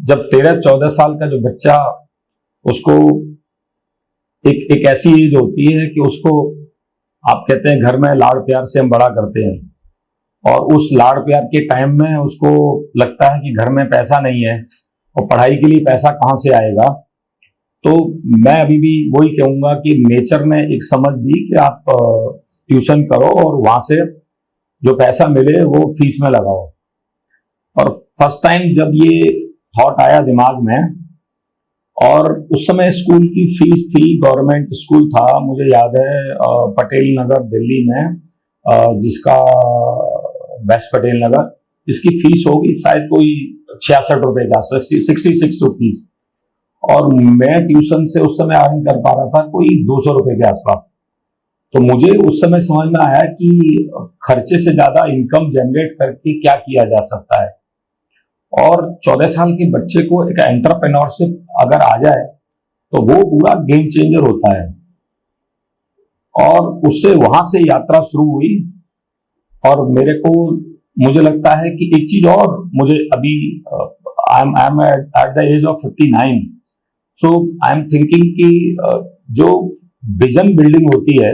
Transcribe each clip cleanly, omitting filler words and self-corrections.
जब 13-14 साल का जो बच्चा, उसको एक ऐसी एज होती है कि उसको, आप कहते हैं घर में लाड़ प्यार से हम बड़ा करते हैं, और उस लाड़ प्यार के टाइम में उसको लगता है कि घर में पैसा नहीं है और पढ़ाई के लिए पैसा कहाँ से आएगा। तो मैं अभी भी वही कहूंगा कि नेचर ने एक समझ दी कि आप ट्यूशन करो और वहां से जो पैसा मिले वो फीस में लगाओ। और फर्स्ट टाइम जब ये थॉट आया दिमाग में, और उस समय स्कूल की फीस थी, गवर्नमेंट स्कूल था, मुझे याद है पटेल नगर दिल्ली में, जिसका वेस्ट पटेल नगर, इसकी फीस होगी शायद कोई 66 रुपए का, 66 रुपीज। और मैं ट्यूशन से उस समय अर्न कर पा रहा था कोई 200 रुपए के आसपास। तो मुझे उस समय समझ में आया कि खर्चे से ज्यादा इनकम जनरेट करके क्या किया जा सकता है। और 14 साल के बच्चे को एक एंटरप्रेन्योरशिप अगर आ जाए तो वो पूरा गेम चेंजर होता है। और उससे वहां से यात्रा शुरू हुई। और मुझे लगता है कि एक चीज और, मुझे अभी I am at the age of 59, so I am thinking कि जो विजन बिल्डिंग होती है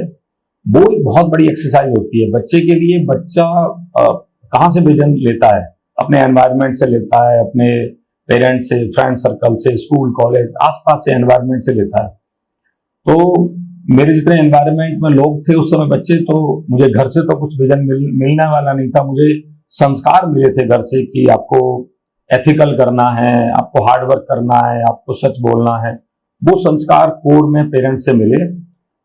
वो एक बहुत बड़ी एक्सरसाइज होती है बच्चे के लिए। बच्चा कहाँ से विजन लेता है? अपने एनवायरनमेंट से लेता है, अपने पेरेंट्स से, फ्रेंड सर्कल से, स्कूल कॉलेज आसपास से एनवायरनमेंट से लेता है। तो मेरे जितने एनवायरनमेंट में लोग थे उस समय बच्चे, तो मुझे घर से तो कुछ विजन मिलने वाला नहीं था। मुझे संस्कार मिले थे घर से कि आपको एथिकल करना है, आपको हार्ड वर्क करना है, आपको सच बोलना है। वो संस्कार कोर में पेरेंट्स से मिले।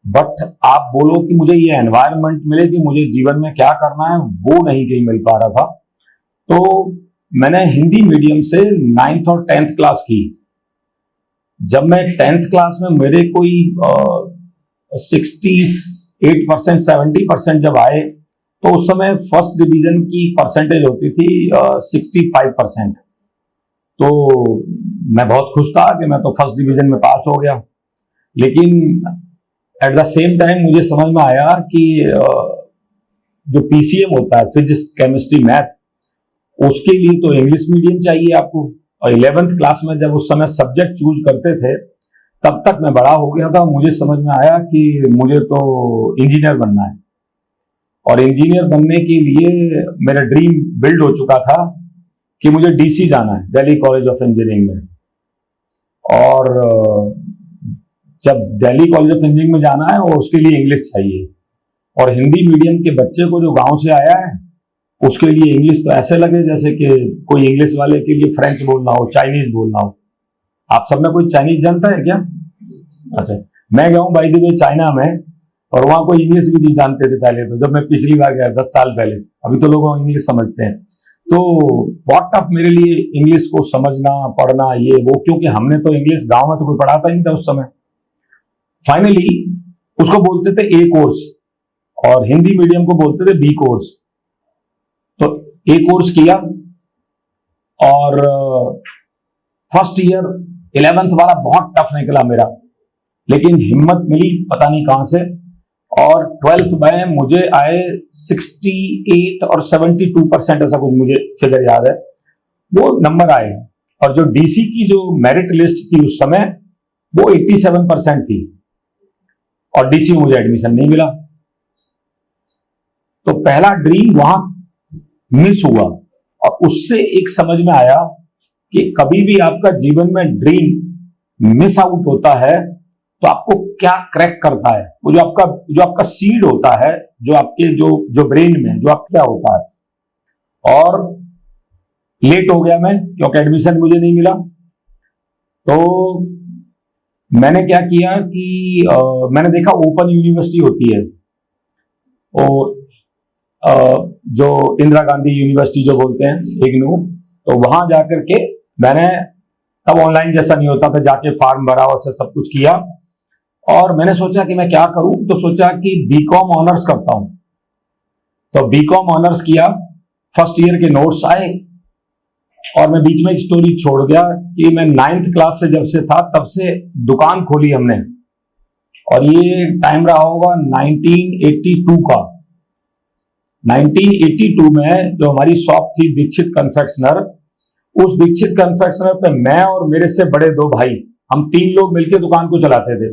बट आप बोलो कि मुझे ये एनवायरनमेंट मिले कि मुझे जीवन में क्या करना है, वो नहीं कहीं मिल पा रहा था। तो मैंने हिंदी मीडियम से 9th और 10th क्लास की। जब मैं 10th क्लास में मेरे कोई 68%, 70% जब आए, तो उस समय फर्स्ट डिवीजन की परसेंटेज होती थी 65%। तो मैं बहुत खुश था कि मैं तो फर्स्ट डिवीजन में पास हो गया। लेकिन एट द सेम टाइम मुझे समझ में आया कि जो पीसीएम होता है, फिजिक्स केमिस्ट्री मैथ, उसके लिए तो इंग्लिश मीडियम चाहिए आपको। और 11th क्लास में जब उस समय सब्जेक्ट चूज करते थे, तब तक मैं बड़ा हो गया था। मुझे समझ में आया कि मुझे तो इंजीनियर बनना है। और इंजीनियर बनने के लिए मेरा ड्रीम बिल्ड हो चुका था कि मुझे डीसी जाना है, दिल्ली कॉलेज ऑफ इंजीनियरिंग में। और जब दिल्ली कॉलेज ऑफ इंजीनियरिंग में जाना है और उसके लिए इंग्लिश चाहिए, और हिंदी मीडियम के बच्चे को जो गांव से आया है उसके लिए इंग्लिश तो ऐसे लगे जैसे कि कोई इंग्लिश वाले के लिए फ्रेंच बोलना हो, चाइनीज बोलना हो। आप सब में कोई चाइनीज जानता है क्या? अच्छा, मैं गया हूं बाय द वे चाइना में, और वहां कोई इंग्लिश भी नहीं जानते थे पहले। तो जब मैं पिछली बार गया 10 साल पहले, अभी तो लोग इंग्लिश समझते हैं। तो बहुत टफ मेरे लिए इंग्लिश को समझना, पढ़ना, ये वो, क्योंकि हमने तो इंग्लिश गांव में तो कोई पढ़ाता ही नहीं था उस समय। फाइनली उसको बोलते थे ए कोर्स, और हिंदी मीडियम को बोलते थे बी कोर्स। तो ए कोर्स किया, और फर्स्ट ईयर 11th वाला बहुत टफ निकला मेरा, लेकिन हिम्मत मिली पता नहीं कहां से। और 12th में मुझे आए 68 और 72%, ऐसा कुछ मुझे फिगर याद है, वो नंबर आए। और जो डीसी की जो मेरिट लिस्ट थी उस समय, वो 87% थी, और डीसी में मुझे एडमिशन नहीं मिला। तो पहला ड्रीम वहां मिस हुआ। और उससे एक समझ में आया कि कभी भी आपका जीवन में ड्रीम मिस आउट होता है तो आपको क्या क्रैक करता है, वो जो आपका सीड होता है, जो आपके जो ब्रेन में जो आप क्या होता है। और लेट हो गया मैं, क्योंकि एडमिशन मुझे नहीं मिला। तो मैंने क्या किया कि मैंने देखा ओपन यूनिवर्सिटी होती है, और जो इंदिरा गांधी यूनिवर्सिटी जो बोलते हैं, इग्नू, तो वहां जाकर के मैंने, तब ऑनलाइन जैसा नहीं होता था, जाके फॉर्म भरा और सब कुछ किया। और मैंने सोचा कि मैं क्या करूं, तो सोचा कि बीकॉम ऑनर्स करता हूं। तो बीकॉम ऑनर्स किया, फर्स्ट ईयर के नोट्स आए, और मैं बीच में एक स्टोरी छोड़ गया कि मैं 9th क्लास से जब से था तब से दुकान खोली हमने। और ये टाइम रहा होगा 1982 का। 1982 में जो हमारी शॉप थी दीक्षित कन्फेक्शनर, उस दीक्षित कन्फेक्शनर पे मैं और मेरे से बड़े दो भाई, हम 3 लोग मिलकर दुकान को चलाते थे।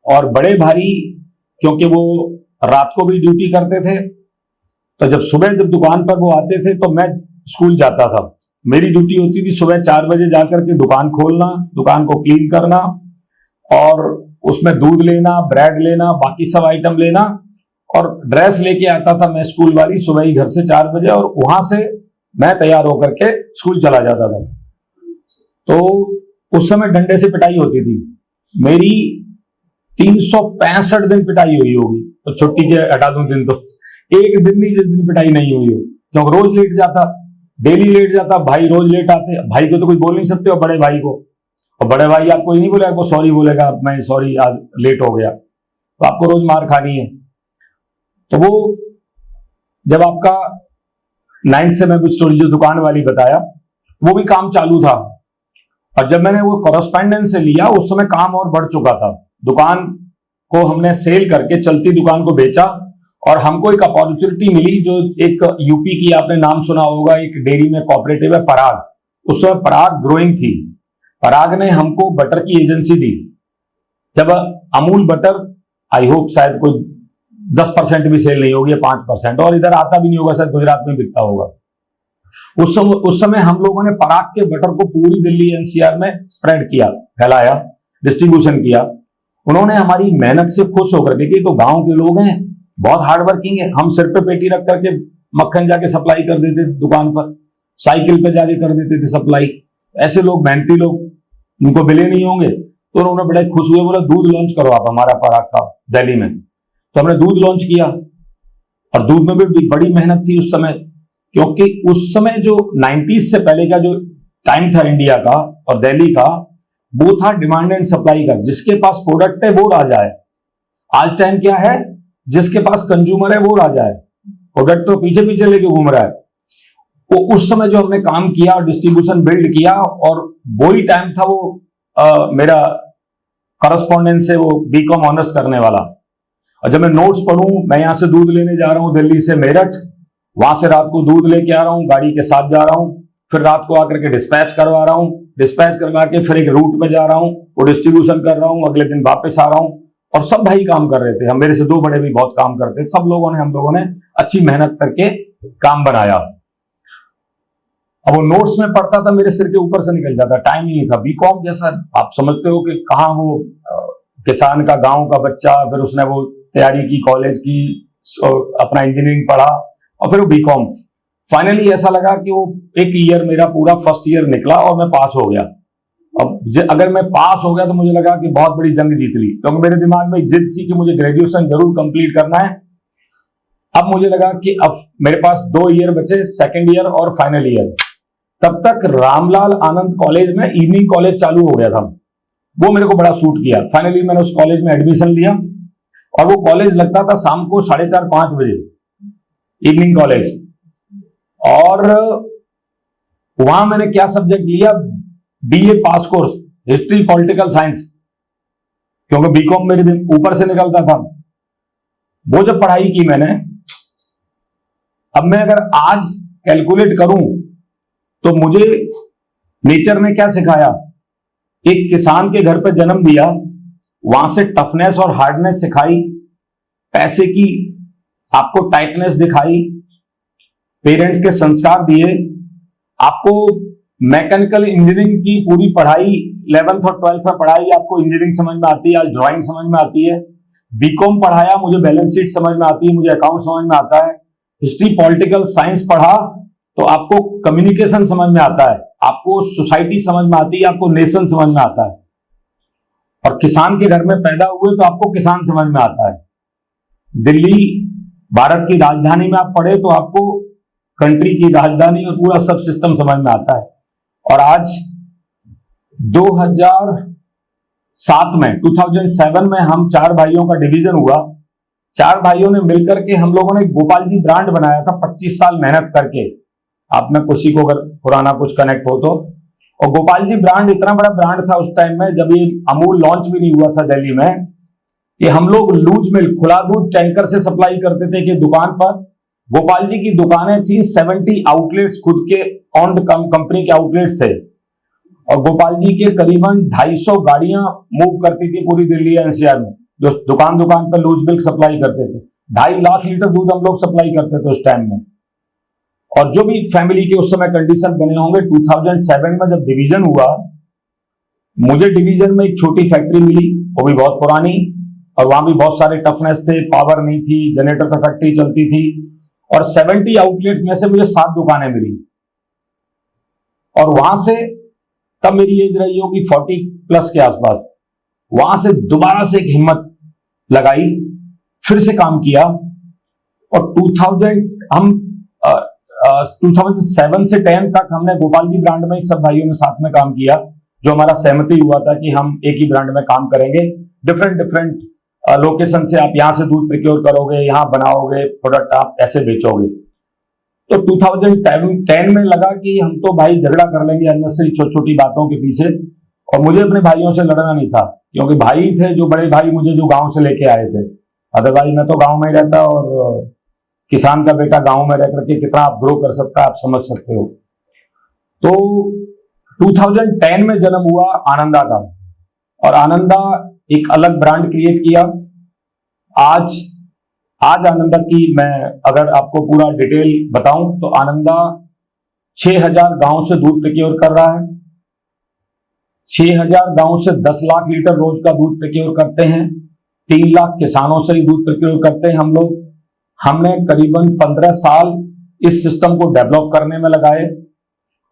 और बड़े भाई क्योंकि वो रात को भी ड्यूटी करते थे, तो जब सुबह जब दुकान पर वो आते थे तो मैं स्कूल जाता था। मेरी ड्यूटी होती थी सुबह 4 बजे जाकर के दुकान खोलना, दुकान को क्लीन करना और उसमें दूध लेना, ब्रेड लेना, बाकी सब आइटम लेना, और ड्रेस लेके आता था मैं स्कूल वाली सुबह ही घर से 4 बजे, और वहां से मैं तैयार होकर के स्कूल चला जाता था। तो उस समय डंडे से पिटाई होती थी। मेरी 365 दिन पिटाई हुई होगी, तो छुट्टी के हटा दूं दिन तो एक दिन नहीं जिस दिन पिटाई नहीं हुई हो, क्योंकि रोज लेट जाता, डेली लेट जाता, भाई रोज लेट आते। भाई को तो कुछ बोल नहीं सकते हो, बड़े भाई को, और बड़े भाई आपको ये नहीं बोलेगा, आपको सॉरी बोलेगा, मैं सॉरी आज लेट हो गया, तो आपको रोज मार खानी है। तो वो जब आपका 9th से मैं स्टोरी जो दुकान वाली बताया, वो भी काम चालू था, और जब मैंने वो कॉरेस्पॉन्डेंस से लिया उस समय काम और बढ़ चुका था। दुकान को हमने सेल करके चलती दुकान को बेचा, और हमको एक अपॉर्चुनिटी मिली जो एक यूपी की, आपने नाम सुना होगा, एक डेयरी में कोऑपरेटिव है पराग। उस समय पराग ग्रोइंग थी, पराग ने हमको बटर की एजेंसी दी। जब अमूल बटर, आई होप शायद कोई 10% भी सेल नहीं होगी, 5%, और इधर आता भी नहीं होगा, शायद गुजरात में बिकता होगा। उस समय हम लोगों ने पराग के बटर को पूरी दिल्ली एनसीआर में स्प्रेड किया, फैलाया, डिस्ट्रीब्यूशन किया। उन्होंने हमारी मेहनत से खुश होकर के, तो गांव के लोग हैं, बहुत हार्ड वर्किंग है, हम सिर पे पेटी रख करके मक्खन जाके सप्लाई कर देते थे दुकान पर, साइकिल पे जाके कर देते थे सप्लाई। ऐसे लोग, मेहनती लोग, उनको मिले नहीं होंगे, तो उन्होंने बड़े खुश हुए, बोला दूध लॉन्च करो आप हमारा पराग का दिल्ली में। तो हमने दूध लॉन्च किया, और दूध में भी बड़ी मेहनत थी उस समय, क्योंकि उस समय जो 90s से पहले का जो टाइम था इंडिया का और दिल्ली का, वो था डिमांड एंड सप्लाई का। जिसके पास प्रोडक्ट है वो राजा है। आज टाइम क्या है, जिसके पास कंज्यूमर है वो राजा है, प्रोडक्ट तो पीछे पीछे लेके घूम रहा है। तो उस समय जो हमने काम किया और डिस्ट्रीब्यूशन बिल्ड किया, और वही टाइम था वो मेरा करस्पॉन्डेंस से वो बीकॉम ऑनर्स करने वाला। और जब मैं नोट्स पढ़ूं, मैं यहां से दूध लेने जा रहा हूं दिल्ली से मेरठ, वहां से रात को दूध लेके आ रहा हूं, गाड़ी के साथ जा रहा हूं, फिर रात को आकर के डिस्पैच करवा रहा हूं, डिस्पैच करवा के फिर एक रूट में जा रहा हूं, वो डिस्ट्रीब्यूशन कर रहा हूं, अगले दिन वापस आ रहा हूं। और सब भाई काम कर रहे थे, हम मेरे से 2 बड़े भी बहुत काम करते थे, सब लोगों ने, हम लोगों ने अच्छी मेहनत करके काम बनाया। अब वो नोट्स में पढ़ता था, मेरे सिर के ऊपर से निकल जाता, टाइम ही नहीं था। बीकॉम जैसा आप समझते हो कि कहाँ वो किसान का, गांव का बच्चा, फिर उसने वो तैयारी की कॉलेज की, अपना इंजीनियरिंग पढ़ा, और फिर वो बीकॉम। फाइनली ऐसा लगा कि वो एक ईयर मेरा पूरा फर्स्ट ईयर निकला और मैं पास हो गया। अब अगर मैं पास हो गया तो मुझे लगा कि बहुत बड़ी जंग जीत ली, क्योंकि मेरे दिमाग में जिद थी कि मुझे ग्रेजुएशन जरूर कंप्लीट करना है। अब मुझे लगा कि अब मेरे पास 2 ईयर बचे, सेकेंड ईयर और फाइनल ईयर। तब तक रामलाल आनंद कॉलेज में इवनिंग कॉलेज चालू हो गया था, वो मेरे को बड़ा सूट किया। फाइनली मैंने उस कॉलेज में एडमिशन लिया, और वो कॉलेज लगता था शाम को 4:30-5 बजे, इवनिंग कॉलेज। और वहां मैंने क्या सब्जेक्ट लिया, बीए पास कोर्स, हिस्ट्री पॉलिटिकल साइंस, क्योंकि बीकॉम मेरे ऊपर से निकलता था। वो जब पढ़ाई की मैंने, अब मैं अगर आज कैलकुलेट करूं तो मुझे नेचर ने क्या सिखाया, एक किसान के घर पर जन्म दिया, वहां से टफनेस और हार्डनेस सिखाई, पैसे की आपको टाइटनेस दिखाई, पेरेंट्स के संस्कार दिए, आपको मैकेनिकल इंजीनियरिंग की पूरी पढ़ाई 11th और 12th में पढ़ाई, आपको इंजीनियरिंग समझ में आती है, आज ड्राइंग समझ में आती है। बीकॉम पढ़ाया, मुझे बैलेंस शीट समझ में आती है, मुझे अकाउंट समझ में आता है। हिस्ट्री पॉलिटिकल साइंस पढ़ा तो आपको कम्युनिकेशन समझ में आता है, आपको सोसाइटी समझ में आती है, आपको नेशन समझ में आता है। और किसान के घर में पैदा हुए तो आपको किसान समझ में आता है। दिल्ली भारत की राजधानी में आप पढ़े तो आपको कंट्री की राजधानी और पूरा सब सिस्टम समझ में आता है। और आज 2007 में हम 4 भाइयों का डिवीजन हुआ। 4 भाइयों ने मिलकर के हम लोगों ने गोपाल जी ब्रांड बनाया था, 25 साल मेहनत करके। आप में किसी को अगर पुराना कुछ कनेक्ट हो तो। और गोपाल जी ब्रांड इतना बड़ा ब्रांड था उस टाइम में, जब ये अमूल लॉन्च भी नहीं हुआ था दिल्ली में, कि हम लोग लूज मिल्क, खुला दूध टैंकर से सप्लाई करते थे कि दुकान पर गोपाल जी की दुकानें थी, 70 आउटलेट्स खुद के ऑन कंपनी के आउटलेट्स थे, और गोपाल जी के करीबन 250 गाड़ियां मूव करती थी पूरी दिल्ली एनसीआर में, जो दुकान दुकान पर लूज मिल्क सप्लाई करते थे। 2.5 लाख लीटर दूध हम लोग सप्लाई करते थे उस टाइम में। और जो भी फैमिली के उस समय कंडीशन बने होंगे, 2007 में जब डिवीजन हुआ, मुझे डिवीजन में एक छोटी फैक्ट्री मिली, वो भी बहुत पुरानी, और वहां भी बहुत सारे टफनेस थे, पावर नहीं थी, जनरेटर पर फैक्ट्री चलती थी, और 70 आउटलेट्स में से मुझे 7 दुकानें मिली। और वहां से, तब मेरी एज रही होगी 40 प्लस के आसपास, वहां से दोबारा से एक हिम्मत लगाई, फिर से काम किया, और 2007 से 10 तक हमने गोपाल जी ब्रांड में सब भाइयों ने साथ में काम किया, जो हमारा सहमति हुआ था कि हम एक ही ब्रांड में काम करेंगे। डिफरेंट लोकेशन से आप यहां से दूध प्रोक्योर करोगे, यहां बनाओगे प्रोडक्ट, आप ऐसे बेचोगे। तो 2010 में लगा कि हम तो भाई झगड़ा कर लेंगे अननेसेसरी छोटी छोटी बातों के पीछे, और मुझे अपने भाइयों से लड़ना नहीं था, क्योंकि भाई थे जो बड़े भाई मुझे जो गांव से लेके आए थे। अदरवाइज मैं तो गांव में ही रहता, और किसान का बेटा गांव में रह करके कितना आप ग्रो कर सकता है आप समझ सकते हो। तो 2010 में जन्म हुआ आनंदा का, और आनंदा एक अलग ब्रांड क्रिएट किया। आज आनंदा की मैं अगर आपको पूरा डिटेल बताऊं तो आनंदा 6000 गांव से दूध प्रोक्योर कर रहा है। 6000 गांव से 10 लाख लीटर रोज का दूध प्रोक्योर करते हैं। 3 लाख किसानों से ही दूध प्रोक्योर करते हैं हम लोग। हमने करीबन 15 साल इस सिस्टम को डेवलप करने में लगाए,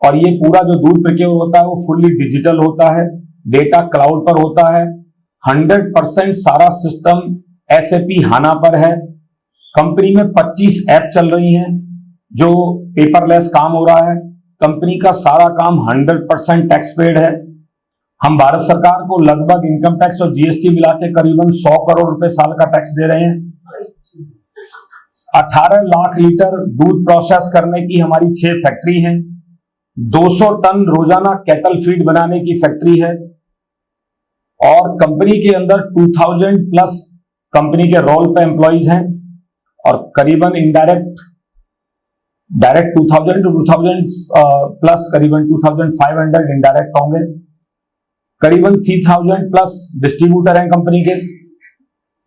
और ये पूरा जो दूध प्रोक्योर होता है वो फुल्ली डिजिटल होता है, डेटा क्लाउड पर होता है, 100% सारा सिस्टम SAP हाना पर है। कंपनी में 25 ऐप चल रही हैं, जो पेपरलेस काम हो रहा है। कंपनी का सारा काम 100% टैक्स पेड है। हम भारत सरकार को लगभग इनकम टैक्स और GST मिला के करीबन 100 करोड़ रुपए साल का टैक्स दे रहे हैं। 18 लाख लीटर दूध प्रोसेस करने की हमारी 6 फैक्ट्री हैं। 200 टन रोजाना कैटल फीड बनाने की फैक्ट्री है, और कंपनी के अंदर 2000 प्लस कंपनी के रोल पे एम्प्लॉइज हैं, और करीबन डायरेक्ट 2000 प्लस करीबन 2500 इनडायरेक्ट होंगे। करीबन 3000 प्लस डिस्ट्रीब्यूटर हैं कंपनी के।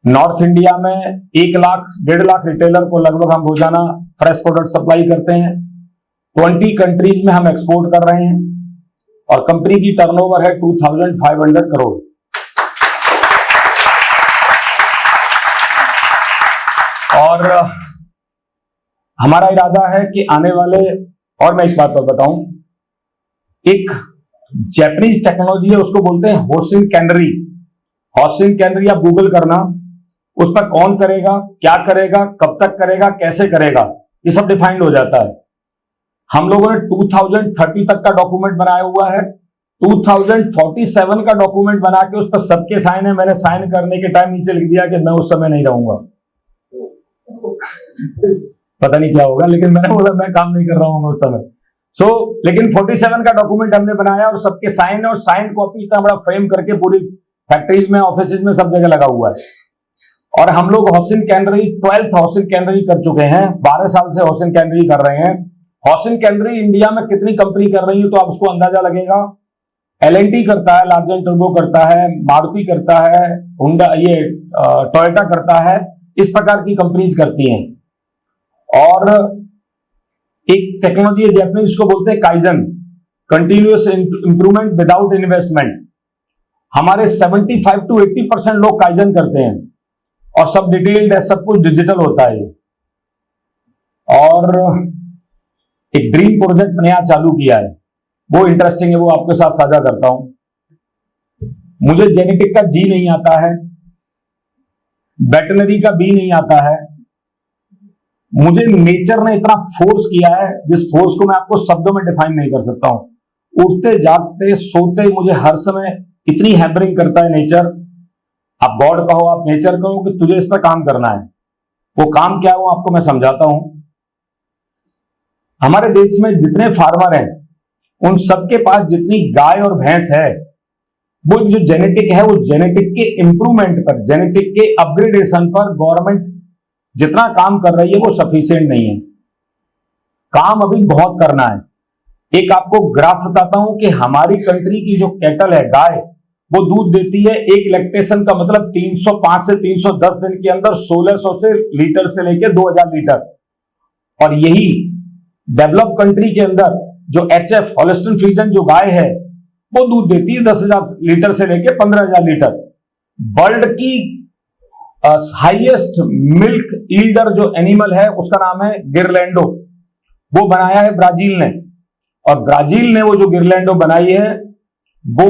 नॉर्थ इंडिया में 1 लाख 1.5 लाख रिटेलर को लगभग हम रोजाना फ्रेश प्रोडक्ट सप्लाई करते हैं। 20 कंट्रीज में हम एक्सपोर्ट कर रहे हैं, और कंपनी की टर्नओवर है 2500 करोड़। और हमारा इरादा है कि आने वाले, और मैं एक बात और बताऊं, एक जैपनीज टेक्नोलॉजी है, उसको बोलते हैं होशिन कैनरी। होशिन कैनरी आप गूगल करना, उस पर कौन करेगा, क्या करेगा, कब तक करेगा, कैसे करेगा, ये सब डिफाइंड हो जाता है। हम लोगों ने 2030 तक का डॉक्यूमेंट बनाया हुआ है। 2047 का डॉक्यूमेंट बना के उस पर सबके साइन है। मैंने साइन करने के टाइम नीचे लिख दिया कि मैं उस समय नहीं रहूंगा। पता नहीं क्या होगा, लेकिन मैंने बोला मैं काम नहीं कर रहा हूँ उस समय। लेकिन 47 का डॉक्यूमेंट हमने बनाया, और सबके साइन, और साइन कॉपी इतना बड़ा फ्रेम करके पूरी फैक्ट्रीज में, ऑफिस में, सब जगह लगा हुआ है। और हम लोग होशिन कैनरी 12th होशिन कैनरी कर चुके हैं। 12 साल से होशिन कैनरी कर रहे हैं। होशिन कैनरी इंडिया में कितनी कंपनी कर रही है तो आप उसको अंदाजा लगेगा। L&T करता है, लार्सन टर्बो करता है, मारुति करता है, हुंडा, ये टोयोटा करता है, इस प्रकार की कंपनीज करती हैं। और एक टेक्नोलॉजी है जापानीज, इसको बोलते हैं kaizen, continuous improvement without investment. हमारे 75 to 80% लोग काइजन करते हैं, और सब डिटेल्ड है, सब कुछ डिजिटल होता है। और एक ड्रीम प्रोजेक्ट नया चालू किया है, वो इंटरेस्टिंग है, वो आपके साथ साझा करता हूं। मुझे जेनेटिक का जी नहीं आता है, वेटनरी का बी नहीं आता है। मुझे नेचर ने इतना फोर्स किया है, जिस फोर्स को मैं आपको शब्दों में डिफाइन नहीं कर सकता हूं। उठते जागते सोते मुझे हर समय इतनी हैम्परिंग करता है नेचर। आप गॉड कहो, आप नेचर कहो, कि तुझे इस पर काम करना है। वो काम क्या है वो आपको मैं समझाता हूं। हमारे देश में जितने फार्मर हैं, उन सबके पास जितनी गाय और भैंस है, वो जो जेनेटिक है, वो जेनेटिक के इंप्रूवमेंट पर, जेनेटिक के अपग्रेडेशन पर गवर्नमेंट जितना काम कर रही है वो सफिशिएंट नहीं है, काम अभी बहुत करना है। एक आपको ग्राफ बताता हूं कि हमारी कंट्री की जो कैटल है, गाय, वो दूध देती है, एक लैक्टेशन का मतलब 305 से 310 दिन के अंदर 1600 से लीटर से लेकर 2000 लीटर। और यही डेवलप कंट्री के अंदर जो HF हॉलिस्टीन फ्रीजियन जो गाय है वो दूध देती है 10,000 लीटर से लेकर 15,000 लीटर। वर्ल्ड की हाईएस्ट मिल्क ईल्डर जो एनिमल है उसका नाम है गिरलैंडो, वो बनाया है ब्राजील ने। और ब्राजील ने वो जो गिरलैंडो बनाई है वो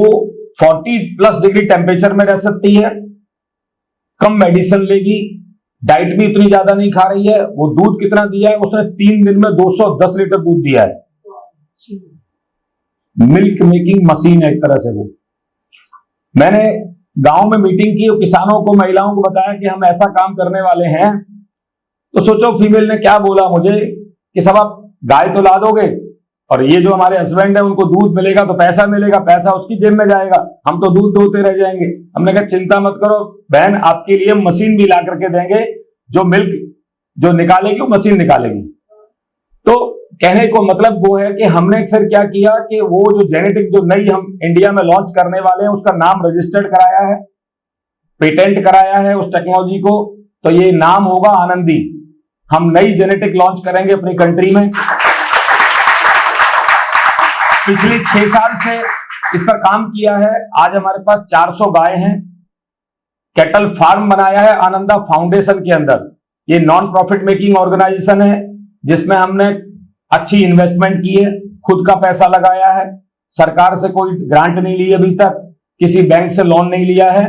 40+ डिग्री टेम्परेचर में रह सकती है, कम मेडिसिन लेगी, डाइट भी उतनी ज्यादा नहीं खा रही है। वो दूध कितना दिया है उसने? 3 दिन में 210 लीटर दूध दिया है। मिल्क मेकिंग मशीन है एक तरह से वो। मैंने गांव में मीटिंग की और किसानों को, महिलाओं को बताया कि हम ऐसा काम करने वाले हैं, तो सोचो फीमेल ने क्या बोला मुझे कि सब आप गाय तो ला दोगे और ये जो हमारे हस्बैंड है उनको दूध मिलेगा तो पैसा मिलेगा, पैसा उसकी जेब में जाएगा, हम तो दूध दोते रह जाएंगे। हमने कहा चिंता मत करो बहन, आपके लिए मशीन भी ला करके देंगे, जो मिल्क जो निकालेगी वो मशीन निकालेगी। तो कहने को मतलब वो है कि हमने फिर क्या किया कि वो जो जेनेटिक जो नई हम इंडिया में लॉन्च करने वाले हैं उसका नाम रजिस्टर्ड कराया है, पेटेंट कराया है उस टेक्नोलॉजी को। तो ये नाम होगा आनंदी। हम नई जेनेटिक लॉन्च करेंगे अपनी कंट्री में। पिछले 6 साल से इस पर काम किया है। आज हमारे पास 400 गाय हैं। कैटल फार्म बनाया है आनंदा फाउंडेशन के अंदर। ये नॉन प्रॉफिट मेकिंग ऑर्गेनाइजेशन है जिसमें हमने अच्छी इन्वेस्टमेंट की है, खुद का पैसा लगाया है, सरकार से कोई ग्रांट नहीं ली अभी तक, किसी बैंक से लोन नहीं लिया है।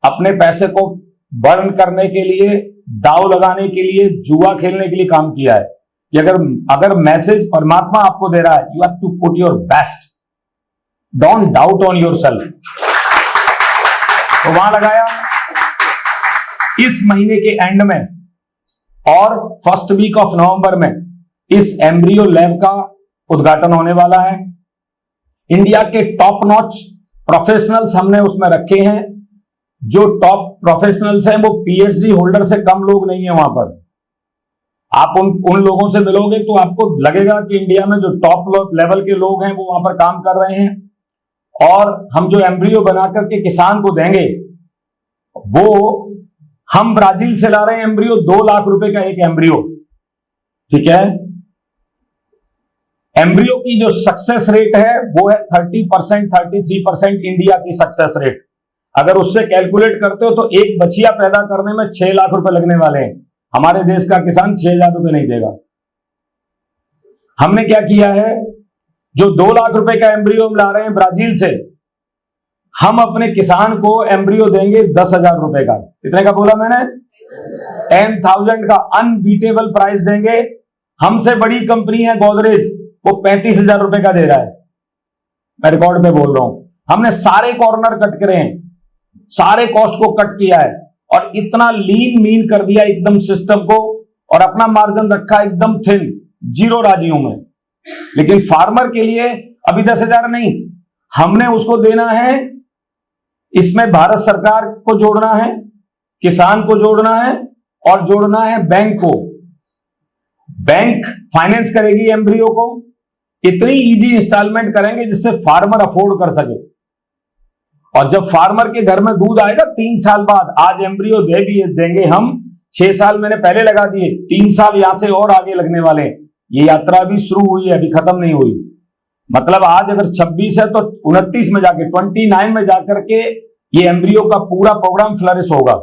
अपने पैसे को बर्न करने के लिए, दाव लगाने के लिए, जुआ खेलने के लिए काम किया है कि अगर मैसेज परमात्मा आपको दे रहा है, you have to put your best, don't doubt on your self, तो वहां लगाया। इस महीने के एंड में और फर्स्ट वीक ऑफ नवंबर में इस एम्ब्रियो लैब का उद्घाटन होने वाला है। इंडिया के टॉप नॉच प्रोफेशनल्स हमने उसमें रखे हैं। जो टॉप प्रोफेशनल्स हैं वो PhD होल्डर से कम लोग नहीं है वहां पर। आप उन लोगों से मिलोगे तो आपको लगेगा कि इंडिया में जो टॉप लेवल के लोग हैं वो वहां पर काम कर रहे हैं। और हम जो एम्ब्रियो बना करके किसान को देंगे वो हम ब्राजील से ला रहे हैं एम्ब्रियो, 2 लाख रुपए का एक एम्ब्रियो, ठीक है। एम्ब्रियो की जो सक्सेस रेट है वो है 30%, 33% इंडिया की सक्सेस रेट। अगर उससे कैलकुलेट करते हो तो एक बछिया पैदा करने में 6 लाख रुपए लगने वाले हैं। हमारे देश का किसान 6,000 रुपए नहीं देगा। हमने क्या किया है, जो 2 लाख रुपए का एम्ब्रियो हम ला रहे हैं ब्राजील से, हम अपने किसान को एम्ब्रियो देंगे 10,000 रुपए का। कितने का बोला मैंने? 10,000 का अनबीटेबल प्राइस देंगे। हमसे बड़ी कंपनी है गोदरेज, वो 35,000 रुपए का दे रहा है। मैं रिकॉर्ड पे बोल रहा हूं। हमने सारे कॉर्नर कट करे हैं, सारे कॉस्ट को कट किया है और इतना लीन मीन कर दिया एकदम सिस्टम को, और अपना मार्जिन रखा एकदम थिन, 0 राजी हूं मैं। लेकिन फार्मर के लिए अभी 10,000 नहीं, हमने उसको देना है। इसमें भारत सरकार को जोड़ना है, किसान को जोड़ना है और जोड़ना है बैंक को। बैंक फाइनेंस करेगी एम्ब्रियो को, इतनी इजी इंस्टॉलमेंट करेंगे जिससे फार्मर अफोर्ड कर सके। और जब फार्मर के घर में दूध आएगा 3 साल बाद, आज एम्ब्रियो देंगे हम, 6 साल मैंने पहले लगा दिए, 3 साल यहां से और आगे लगने वाले हैं। ये यात्रा अभी शुरू हुई है, अभी खत्म नहीं हुई। मतलब आज अगर 26 है तो 29 में जाके, 29 में जाकर के ये एम्ब्रियो का पूरा प्रोग्राम फ्लरिश होगा।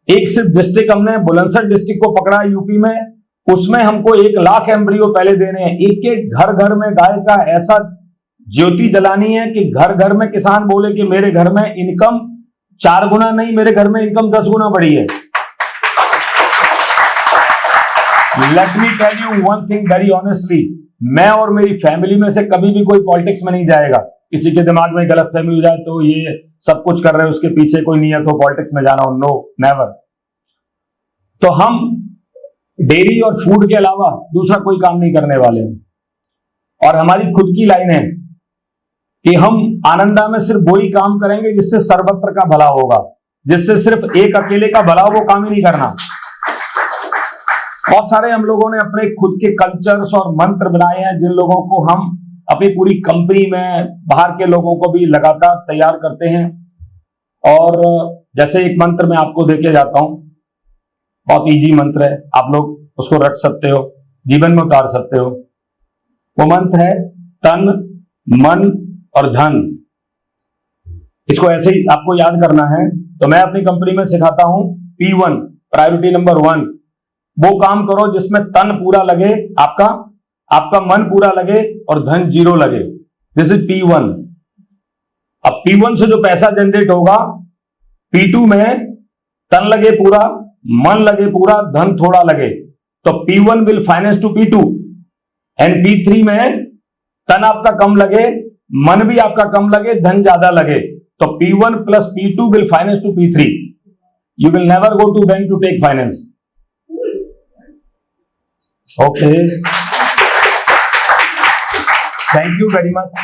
एक सिर्फ डिस्ट्रिक्ट हमने बुलंदशहर डिस्ट्रिक्ट को पकड़ा यूपी में, उसमें हमको 1 लाख एम्ब्रियो पहले देने हैं। एक घर घर में गाय का ऐसा ज्योति जलानी है कि घर घर में किसान बोले कि मेरे घर में इनकम 4 गुना नहीं, मेरे घर में इनकम 10 गुना बढ़ी है। Let me tell you one thing very honestly, मैं और मेरी फैमिली में से कभी भी कोई पॉलिटिक्स में नहीं जाएगा। किसी के दिमाग में गलतफहमी हो जाए तो ये सब कुछ कर रहे हैं, उसके पीछे कोई नियत हो पॉलिटिक्स में जाना हो, नो नेवर। तो हम डेयरी और फूड के अलावा दूसरा कोई काम नहीं करने वाले हैं। और हमारी खुद की लाइन है कि हम आनंदा में सिर्फ वही काम करेंगे जिससे सर्वत्र का भला होगा, जिससे सिर्फ एक अकेले का भला हो, वो काम ही नहीं करना। बहुत सारे हम लोगों ने अपने खुद के कल्चर्स और मंत्र बनाए हैं, जिन लोगों को हम अपनी पूरी कंपनी में बाहर के लोगों को भी लगातार तैयार करते हैं। और जैसे एक मंत्र मैं आपको देके जाता हूं, बहुत इजी मंत्र है, आप लोग उसको रख सकते हो, जीवन में उतार सकते हो। वो मंत्र है तन, मन और धन। इसको ऐसे ही आपको याद करना है। तो मैं अपनी कंपनी में सिखाता हूं P1, प्रायोरिटी नंबर 1, वो काम करो जिसमें तन पूरा लगे आपका मन पूरा लगे और धन 0 लगे। This is P1। अब P1 से जो पैसा जनरेट होगा, P2 में तन लगे पूरा, मन लगे पूरा, धन थोड़ा लगे, तो P1 will finance to P2 and P3 में तन आपका कम लगे, मन भी आपका कम लगे, धन ज्यादा लगे, तो P1 plus P2 will finance to P3। You will never go to bank to take finance. Okay, thank you very much.